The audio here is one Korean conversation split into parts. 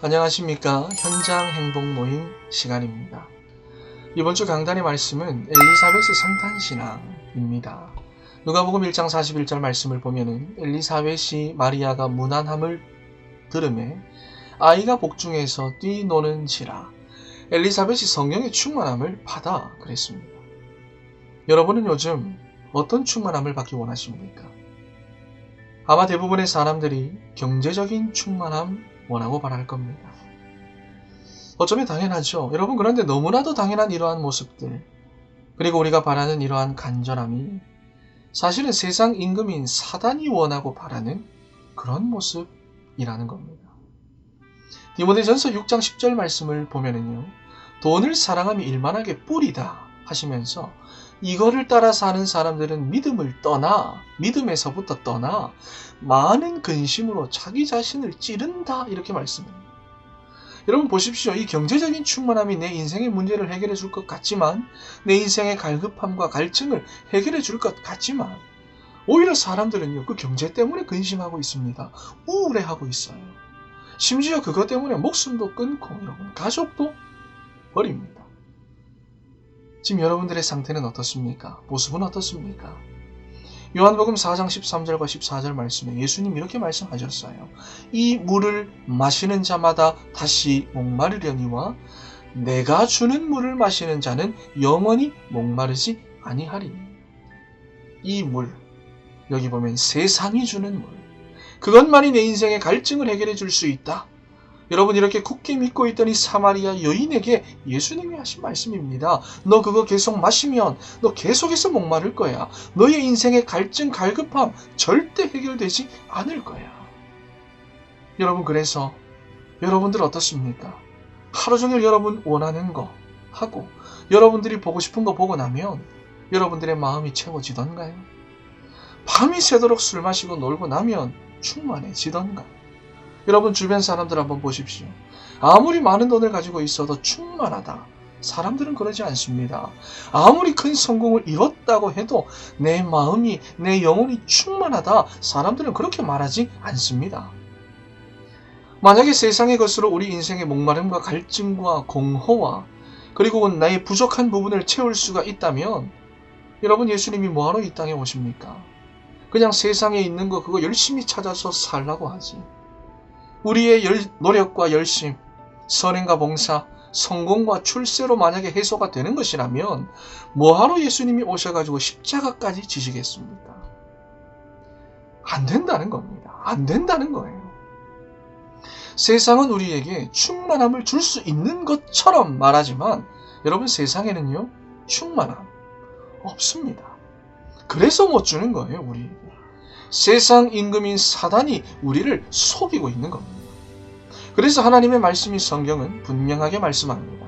안녕하십니까. 현장 행복 모임 시간입니다. 이번 주 강단의 말씀은 엘리사벳의 성탄신앙입니다. 누가복음 1장 41절 말씀을 보면은 엘리사벳이 마리아가 문안함을 들음에 아이가 복중에서 뛰노는지라 엘리사벳이 성령의 충만함을 받아 그랬습니다. 여러분은 요즘 어떤 충만함을 받기 원하십니까? 아마 대부분의 사람들이 경제적인 충만함 원하고 바랄 겁니다. 어쩌면 당연하죠. 여러분, 그런데 너무나도 당연한 이러한 모습들, 그리고 우리가 바라는 이러한 간절함이 사실은 세상 임금인 사단이 원하고 바라는 그런 모습이라는 겁니다. 디모데전서 6장 10절 말씀을 보면은요, 돈을 사랑하며 일만하게 뿌리다 하시면서 이거를 따라 사는 사람들은 믿음에서부터 떠나 많은 근심으로 자기 자신을 찌른다, 이렇게 말씀합니다. 여러분 보십시오. 이 경제적인 충만함이 내 인생의 문제를 해결해 줄 것 같지만, 내 인생의 갈급함과 갈증을 해결해 줄 것 같지만, 오히려 사람들은요, 그 경제 때문에 근심하고 있습니다. 우울해하고 있어요. 심지어 그것 때문에 목숨도 끊고, 여러분, 가족도 버립니다. 지금 여러분들의 상태는 어떻습니까? 모습은 어떻습니까? 요한복음 4장 13절과 14절 말씀에 예수님 이렇게 말씀하셨어요. 이 물을 마시는 자마다 다시 목마르려니와 내가 주는 물을 마시는 자는 영원히 목마르지 아니하리니. 이 물, 여기 보면 세상이 주는 물, 그것만이 내 인생의 갈증을 해결해 줄 수 있다. 여러분, 이렇게 굳게 믿고 있던 이 사마리아 여인에게 예수님이 하신 말씀입니다. 너 그거 계속 마시면 너 계속해서 목마를 거야. 너의 인생의 갈증, 갈급함 절대 해결되지 않을 거야. 여러분, 그래서 여러분들 어떻습니까? 하루 종일 여러분 원하는 거 하고 여러분들이 보고 싶은 거 보고 나면 여러분들의 마음이 채워지던가요? 밤이 새도록 술 마시고 놀고 나면 충만해지던가? 여러분 주변 사람들 한번 보십시오. 아무리 많은 돈을 가지고 있어도 충만하다. 사람들은 그러지 않습니다. 아무리 큰 성공을 이뤘다고 해도 내 마음이, 내 영혼이 충만하다. 사람들은 그렇게 말하지 않습니다. 만약에 세상의 것으로 우리 인생의 목마름과 갈증과 공허와 그리고 나의 부족한 부분을 채울 수가 있다면 여러분, 예수님이 뭐하러 이 땅에 오십니까? 그냥 세상에 있는 거 그거 열심히 찾아서 살라고 하지. 우리의 노력과 열심, 선행과 봉사, 성공과 출세로 만약에 해소가 되는 것이라면 뭐하러 예수님이 오셔가지고 십자가까지 지시겠습니까? 안 된다는 겁니다. 안 된다는 거예요. 세상은 우리에게 충만함을 줄 수 있는 것처럼 말하지만 여러분, 세상에는요, 충만함 없습니다. 그래서 못 주는 거예요, 우리에게. 세상 임금인 사단이 우리를 속이고 있는 겁니다. 그래서 하나님의 말씀인 성경은 분명하게 말씀합니다.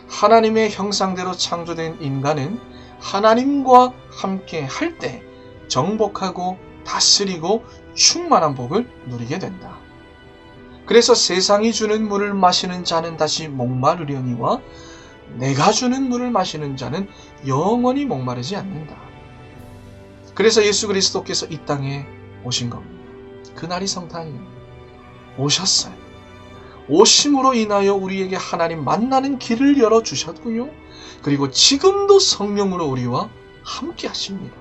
하나님의 형상대로 창조된 인간은 하나님과 함께 할 때 정복하고 다스리고 충만한 복을 누리게 된다. 그래서 세상이 주는 물을 마시는 자는 다시 목마르려니와 내가 주는 물을 마시는 자는 영원히 목마르지 않는다. 그래서 예수 그리스도께서 이 땅에 오신 겁니다. 그날이 성탄이에요. 오셨어요. 오심으로 인하여 우리에게 하나님 만나는 길을 열어주셨고요. 그리고 지금도 성령으로 우리와 함께 하십니다.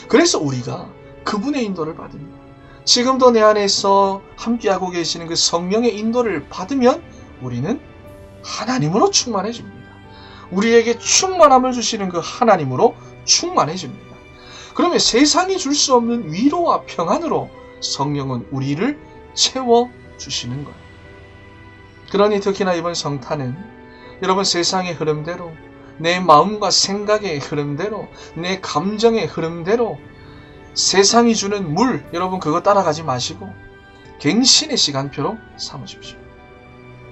그래서 우리가 그분의 인도를 받으면, 지금도 내 안에서 함께하고 계시는 그 성령의 인도를 받으면 우리는 하나님으로 충만해집니다. 우리에게 충만함을 주시는 그 하나님으로 충만해집니다. 그러면 세상이 줄 수 없는 위로와 평안으로 성령은 우리를 채워주시는 거예요. 그러니 특히나 이번 성탄은 여러분, 세상의 흐름대로, 내 마음과 생각의 흐름대로, 내 감정의 흐름대로 세상이 주는 물, 여러분 그거 따라가지 마시고 갱신의 시간표로 삼으십시오.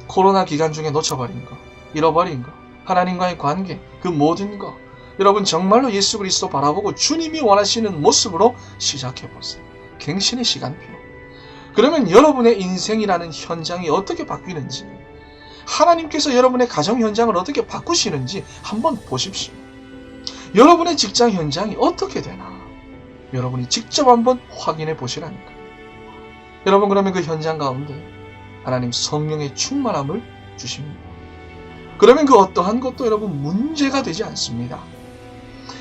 코로나 기간 중에 놓쳐버린 거, 잃어버린 거, 하나님과의 관계, 그 모든 거, 여러분 정말로 예수 그리스도 바라보고 주님이 원하시는 모습으로 시작해보세요. 갱신의 시간표. 그러면 여러분의 인생이라는 현장이 어떻게 바뀌는지, 하나님께서 여러분의 가정 현장을 어떻게 바꾸시는지 한번 보십시오. 여러분의 직장 현장이 어떻게 되나 여러분이 직접 한번 확인해 보시라니까요. 여러분, 그러면 그 현장 가운데 하나님 성령의 충만함을 주십니다. 그러면 그 어떠한 것도 여러분 문제가 되지 않습니다.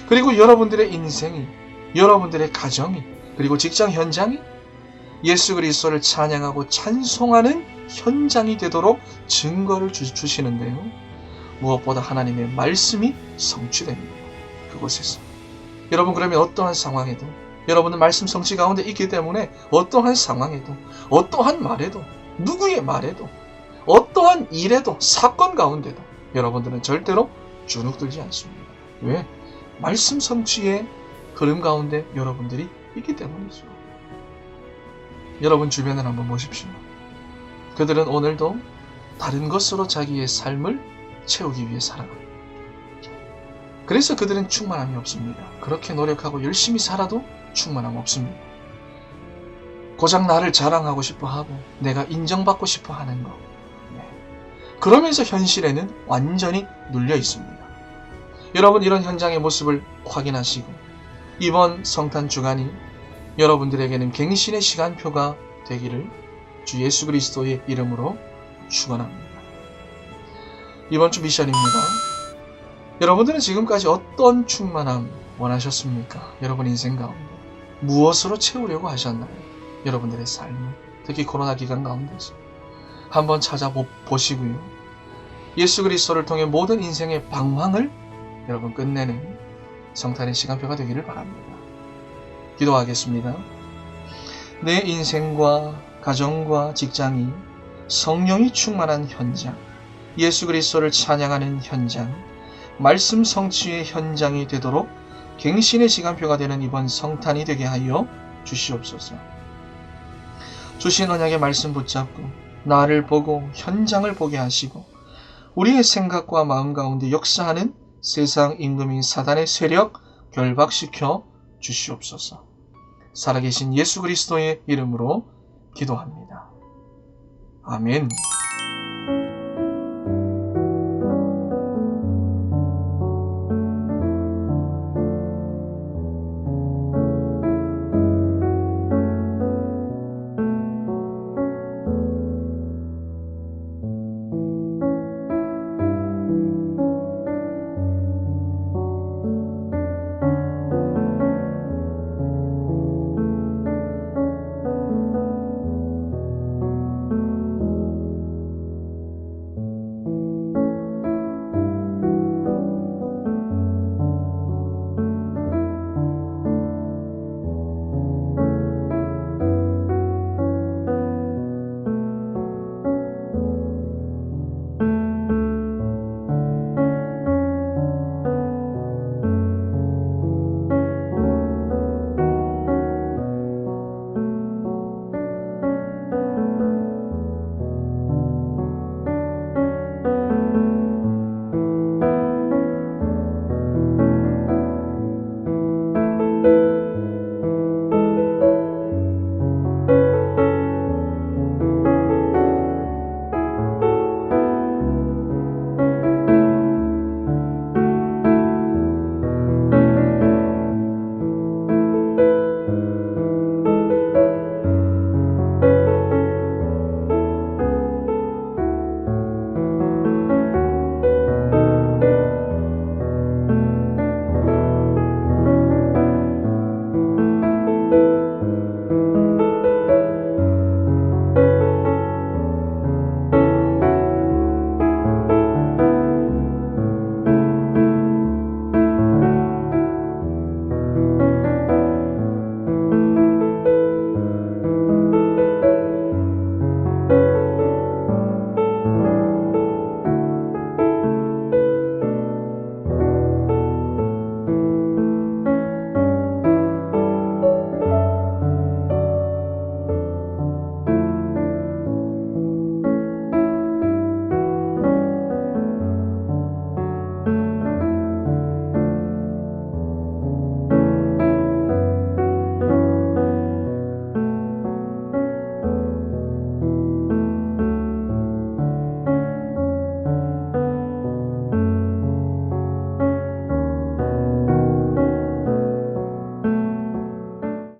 그리고 여러분들의 인생이, 여러분들의 가정이, 그리고 직장 현장이 예수 그리스도를 찬양하고 찬송하는 현장이 되도록 증거를 주시는데요. 무엇보다 하나님의 말씀이 성취됩니다. 그곳에서. 여러분 그러면 어떠한 상황에도 여러분은 말씀 성취 가운데 있기 때문에 어떠한 상황에도 어떠한 말에도 누구의 말에도 어떠한 일에도 사건 가운데도 여러분들은 절대로 주눅들지 않습니다. 왜? 말씀 성취의 흐름 가운데 여러분들이 있기 때문이죠. 여러분 주변을 한번 보십시오. 그들은 오늘도 다른 것으로 자기의 삶을 채우기 위해 살아갑니다. 그래서 그들은 충만함이 없습니다. 그렇게 노력하고 열심히 살아도 충만함 없습니다. 고작 나를 자랑하고 싶어 하고 내가 인정받고 싶어 하는 것. 그러면서 현실에는 완전히 눌려 있습니다. 여러분 이런 현장의 모습을 확인하시고 이번 성탄 주간이 여러분들에게는 갱신의 시간표가 되기를 주 예수 그리스도의 이름으로 축원합니다. 이번 주 미션입니다. 여러분들은 지금까지 어떤 충만함 원하셨습니까? 여러분 인생 가운데 무엇으로 채우려고 하셨나요? 여러분들의 삶을 특히 코로나 기간 가운데서 한번 찾아보시고요. 예수 그리스도를 통해 모든 인생의 방황을 여러분 끝내는 성탄의 시간표가 되기를 바랍니다. 기도하겠습니다. 내 인생과 가정과 직장이 성령이 충만한 현장, 예수 그리스도를 찬양하는 현장, 말씀 성취의 현장이 되도록 갱신의 시간표가 되는 이번 성탄이 되게 하여 주시옵소서. 주신 언약의 말씀 붙잡고 나를 보고 현장을 보게 하시고 우리의 생각과 마음 가운데 역사하는 세상 임금인 사단의 세력 결박시켜 주시옵소서. 살아계신 예수 그리스도의 이름으로 기도합니다. 아멘.